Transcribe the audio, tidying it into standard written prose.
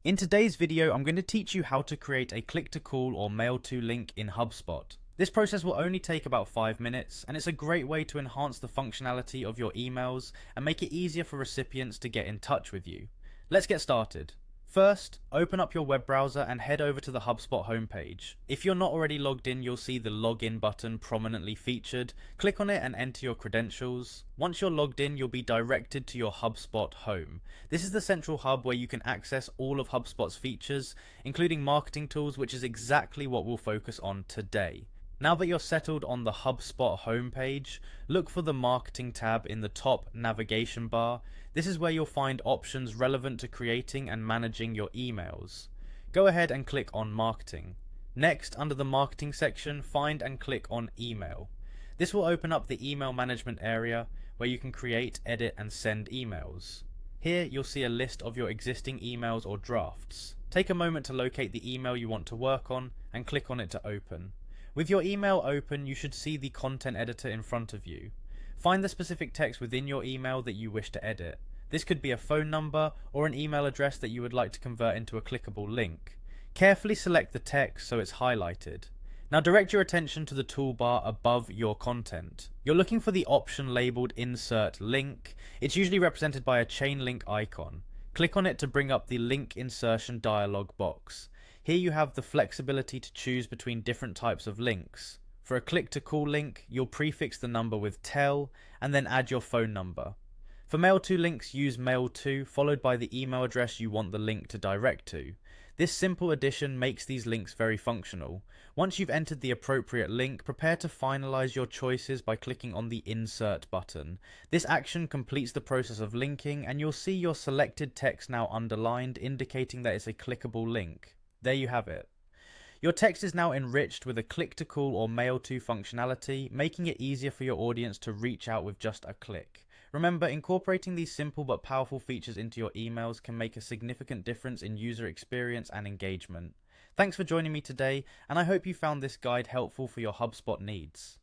In today's video, I'm going to teach you how to create a click-to-call or mail-to link in Hubspot. This process will only take about 5 minutes, and it's a great way to enhance the functionality of your emails and make it easier for recipients to get in touch with you. Let's get started. First, open up your web browser and head over to the Hubspot homepage. If you're not already logged in, you'll see the login button prominently featured. Click on it and enter your credentials. Once you're logged in, you'll be directed to your Hubspot home. This is the central hub where you can access all of HubSpot's features, including marketing tools, which is exactly what we'll focus on today. Now that you're settled on the HubSpot homepage, look for the Marketing tab in the top navigation bar. This is where you'll find options relevant to creating and managing your emails. Go ahead and click on Marketing. Next, under the Marketing section, find and click on Email. This will open up the email management area where you can create, edit, and send emails. Here, you'll see a list of your existing emails or drafts. Take a moment to locate the email you want to work on and click on it to open. With your email open, you should see the content editor in front of you. Find the specific text within your email that you wish to edit. This could be a phone number or an email address that you would like to convert into a clickable link. Carefully select the text so it's highlighted. Now direct your attention to the toolbar above your content. You're looking for the option labeled Insert Link. It's usually represented by a chain link icon. Click on it to bring up the link insertion dialog box. Here you have the flexibility to choose between different types of links. For a click-to-call link, you'll prefix the number with tel and then add your phone number. For mail-to links, use mail-to followed by the email address you want the link to direct to. This simple addition makes these links very functional. Once you've entered the appropriate link, prepare to finalize your choices by clicking on the Insert button. This action completes the process of linking, and you'll see your selected text now underlined, indicating that it's a clickable link. There you have it. Your text is now enriched with a click-to-call or mail-to functionality, making it easier for your audience to reach out with just a click. Remember, incorporating these simple but powerful features into your emails can make a significant difference in user experience and engagement. Thanks for joining me today, and I hope you found this guide helpful for your HubSpot needs.